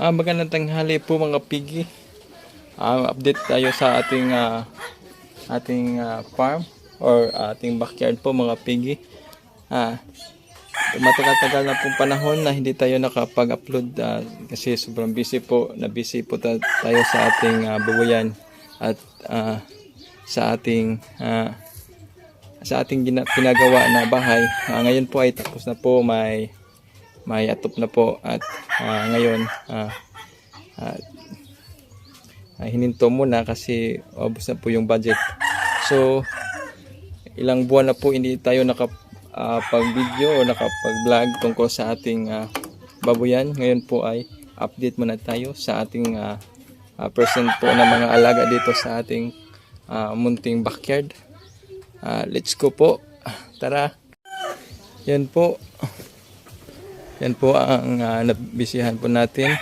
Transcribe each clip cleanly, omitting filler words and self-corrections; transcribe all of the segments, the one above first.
Magandang tanghali po mga pigi. Update tayo sa ating farm or ating backyard po mga pigi. Matagal-tagal na pong panahon na hindi tayo nakapag-upload kasi sobrang busy po. Na-busy po tayo sa ating babuyan at sa ating pinagawa na bahay. Ngayon po ay tapos na po, may atop na po at ngayon hininto muna kasi ubos na po yung budget. So ilang buwan na po hindi tayo nakapag-video o nakapag-vlog tungkol sa ating babuyan. Ngayon po ay update muna tayo sa ating percent po na mga alaga dito sa ating munting backyard. Let's go po, tara. Yan po ang nabisihan po natin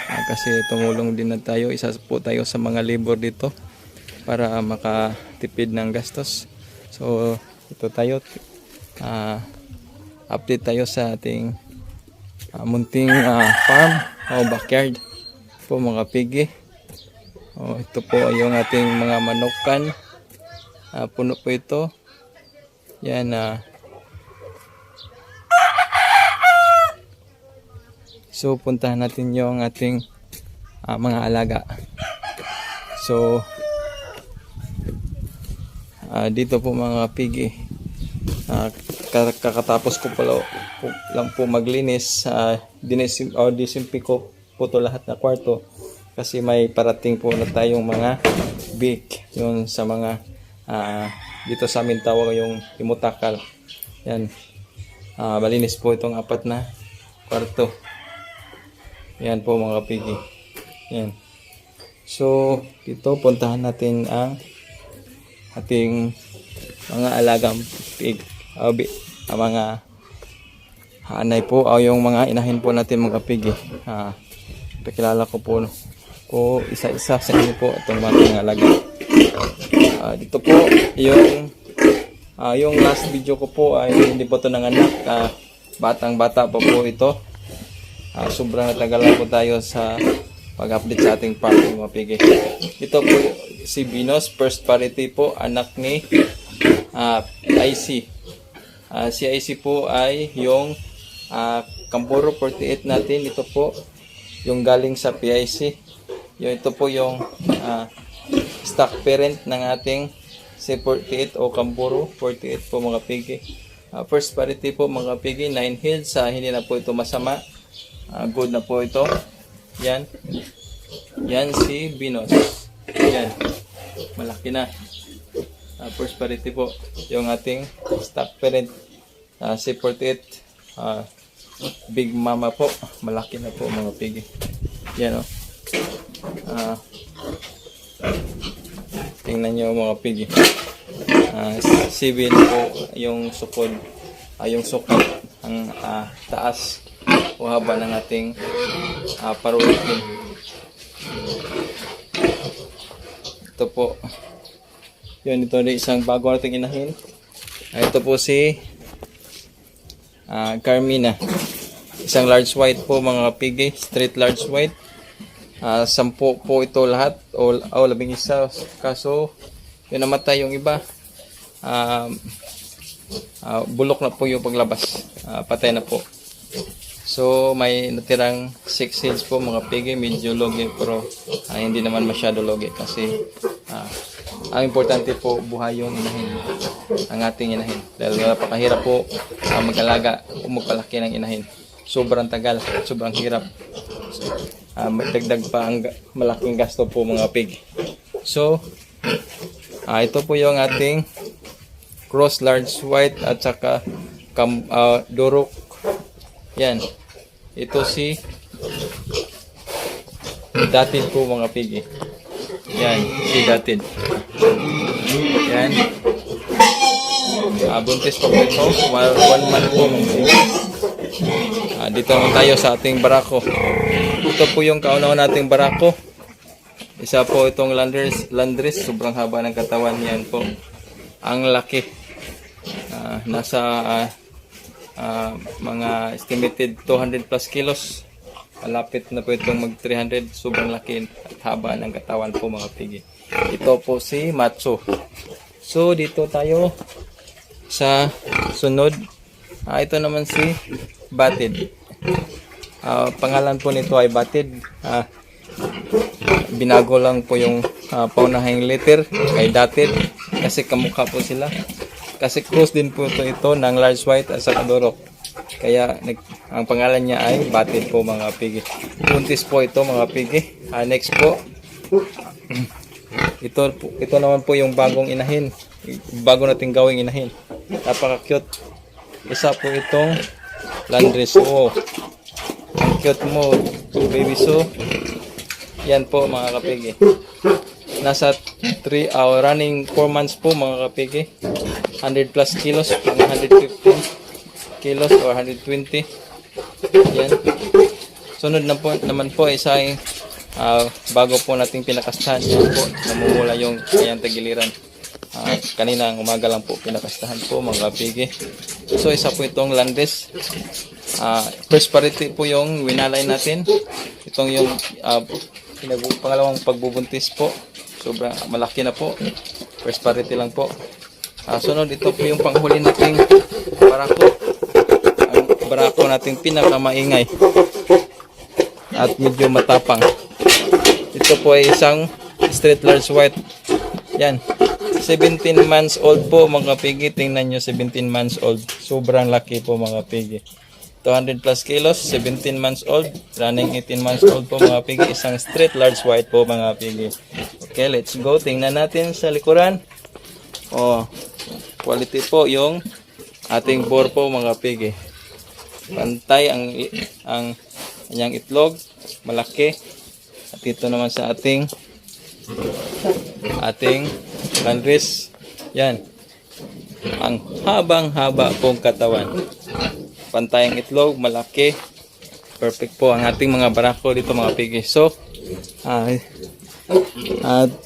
kasi tumulong din na tayo, isa po tayo sa mga labor dito para makatipid ng gastos. So ito tayo, update tayo sa ating munting farm o backyard po mga pigi. Ito po yung ating mga manukan, puno po ito yan. So puntahan natin yung ating mga alaga. So dito po mga pigi, kakatapos ko lang po maglinis, disinfect ko po to lahat na kwarto kasi may parating po na tayong mga bake yun sa mga dito sa amin tawag yung imutakal. Yan, malinis po itong 4 na kwarto. Yan po mga pigi. Yan. So dito puntahan natin ang ating mga alagang pig, mga hanay po o yung mga inahin po natin mga pigi. Pakilala ko po isa-isa sa inyo po itong mga alaga. Dito po yung last video ko po ay hindi po ito nanganak, batang-bata pa po ito. Sobrang natagalan po tayo sa pag-update sa ating farm mga pigi. Ito po si Venus, first parity po, anak ni IC. Si IC po ay yung Campuro 48 natin. Ito po yung galing sa PIC. Ito po yung stock parent ng ating C48 o Campuro 48 po mga pigi. First parity po mga pigi, 9 heads. Hindi na po ito masama. Good na po ito. Yan si Venus. Yan, malaki na. First parity po yung ating stock parent, C48, big mama po, malaki na po mga pigi. Yan tingnan nyo mga pigi. 7 po yung sukod, yung sukat ang taas o haba ng ating parulitin. Ito po yun, ito na isang bago nating inahin. Ito po si Carmina, isang large white po mga pigi, straight large white. 10 po ito lahat o 11, kaso yun namatay yung iba. Bulok na po yung paglabas, patay na po. So may natirang 6 heads po mga pigi, medyo logi pero hindi naman masyado logi kasi ang importante po buhay yung inahin, ang ating inahin, dahil napakahirap po mag-alaga o magpalaki ng inahin. Sobrang tagal, sobrang hirap. May dagdag pa ang malaking gasto po mga pig. So ito po yung ating cross large white at saka durok. Yan, ito si Datin po mga pigi. Yan, si Datin. Yan, buntis pa po ito, 1 month po mga pigi. Dito naman tayo sa ating barako. Ito po yung kauna-una nating barako. Isa po itong Landris, sobrang haba ng katawan. Yan po ang laki. Nasa mga estimated 200 plus kilos Malapit na po itong mag 300. Sobrang laki at haba ng katawan po mga pigi. Ito po si Matso. So dito tayo sa sunod. Ito naman si Batid. Pangalan po nito ay Batid. Binago lang po yung paunahing letter kay Dated kasi kamukha po sila. Kasi cross din po ito ng large white at saka Dorok. Kaya ang pangalan niya ay Batid po mga pigi. Buntis po ito mga pigi. Next po. Ito naman po yung bagong inahin. Bago nating gawing inahin. Napaka-cute. Isa po itong Landrace. Oh. Ang cute mo, baby. So, yan po mga kapigi. Nasa 3 hour running 4 months po mga kapigi. 100 plus kilos, mga 115 kilos or 120. Yan. Sunod na po naman po isang bago po nating pinakastahan. Yan po, namumula yung ayan tagiliran. Kaninang umaga lang po pinakastahan po mga kapigi. So isa po itong Landes. First parity po yung winalay natin. Itong yung pangalawang pagbubuntis po. Sobrang malaki na po. First parity lang po. Sunod ito po yung panghuli nating barako. Ang barako nating pinakamaingay at medyo matapang. Ito po ay isang straight large white. Yan. 17 months old po mga pigi. Tingnan nyo 17 months old. Sobrang laki po mga pigi. 200 plus kilos, 17 months old, running 18 months old po mga pigi. Isang straight large white po mga pigi. Okay, let's go. Tingnan natin sa likuran. Quality po yung ating bore po mga pigi. Pantay ang kanyang itlog, malaki. At ito naman sa ating Landrace. Yan. Ang habang-haba pong katawan. Pantay ang itlog, malaki. Perfect po ang ating mga barako dito mga pigi. So,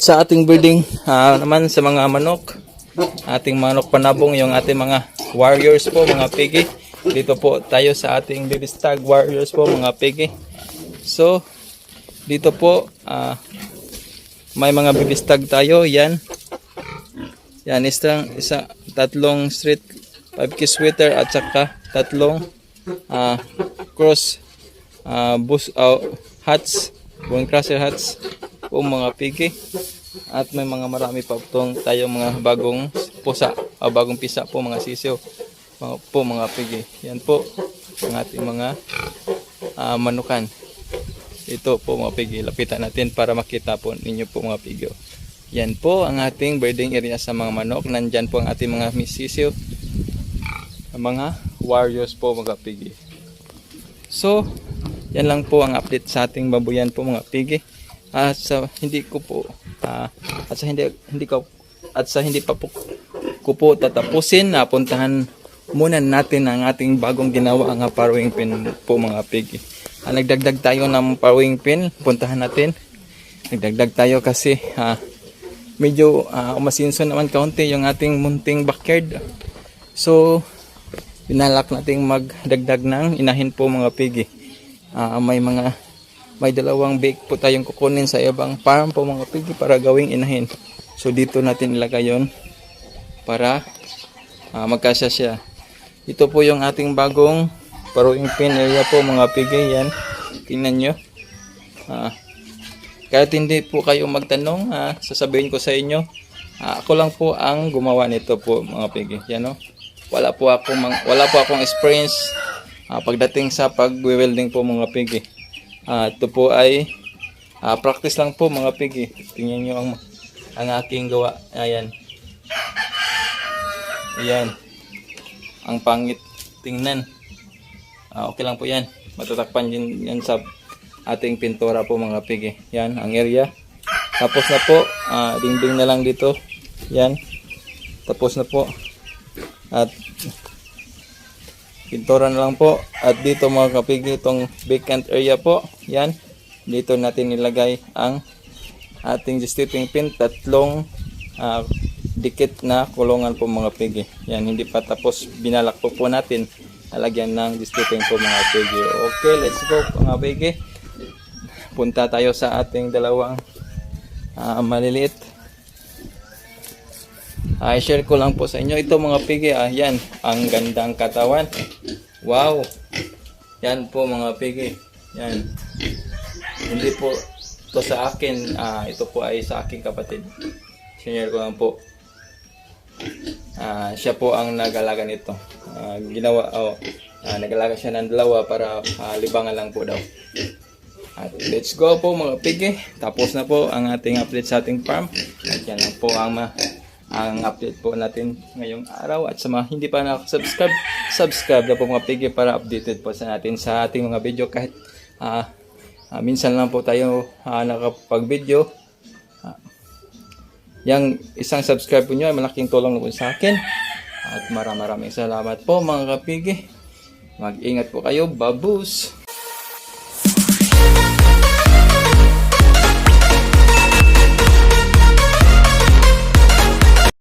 sa ating breeding naman sa mga manok, ating manok panabong, yung ating mga warriors po mga pigi. Dito po tayo sa ating baby stag warriors po mga pigi. So, dito po may mga baby stag tayo. Yan. Yan, tatlong straight 5K sweater at saka tatlong cross hats, bone crusher hats po mga pigi. At may marami pa itong tayong mga bagong pusa o bagong pisa po mga sisiw po mga pigi. Yan po ang ating mga manukan. Ito po mga pigi, lapitan natin para makita po ninyo po mga pigi. Yan po ang ating breeding area sa mga manok. Nandyan po ang ating mga sisiw, mga warriors po mga pigi. So, yan lang po ang update sa ating babuyan po mga pigi. Hindi pa po ko po tatapusin, puntahan muna natin ang ating bagong ginawa ang farrowing pin po mga pigi. Nagdagdag tayo ng farrowing pin, puntahan natin. Nagdagdag tayo kasi medyo umasinso naman kaunti yung ating munting backyard. So, pinalak nating magdagdag ng inahin po mga pigi. May dalawang bake po tayong kukunin sa ibang farm po mga pigi para gawing inahin. So dito natin ilagay yon para magkasya siya. Ito po yung ating bagong farrowing pin area po mga pigi. Yan, tingnan nyo. Kahit hindi po kayo magtanong, sasabihin ko sa inyo, ako lang po ang gumawa nito po mga pigi. Yan, no? Wala po akong experience pagdating sa pag-welding po mga pigi. Ito po ay practice lang po mga pigi. Tingnan nyo ang aking gawa. Ayan. Ayan. Ang pangit tingnan. Okay lang po yan. Matatakpan yan sa ating pintura po mga pigi. Yan ang area. Tapos na po. Dingding na lang dito. Yan. Tapos na po. At pintura na lang po. At dito mga kapigi, itong vacant area po. Yan. Dito natin nilagay ang ating gestating pin. Tatlong dikit na kulungan po mga pigi. Yan. Hindi pa tapos. Binalak po natin. lalagyan ng distriping po mga pigi. Okay, let's go mga pigi. Punta tayo sa ating dalawang maliliit. I-share ko lang po sa inyo ito mga pigi. Yan, ang gandang katawan. Wow! Yan po mga pigi. Yan. Hindi po ito sa akin. Ito po ay sa aking kapatid. Share ko lang po. Siya po ang nag-alaga nito. Nag-alaga siya ng dalawa para libangan lang po daw. At let's go po mga pigi. Tapos na po ang ating update sa ating farm. At yan lang po ang update po natin ngayong araw. At sa mga hindi pa nakasubscribe, subscribe na po mga pigi para updated po sa natin sa ating mga video. Kahit minsan lang po tayo nakapag-video. Yang isang subscribe po nyo ay malaking tulong na po sa akin. At maraming salamat po mga kapigi. Mag-ingat po kayo. Babus!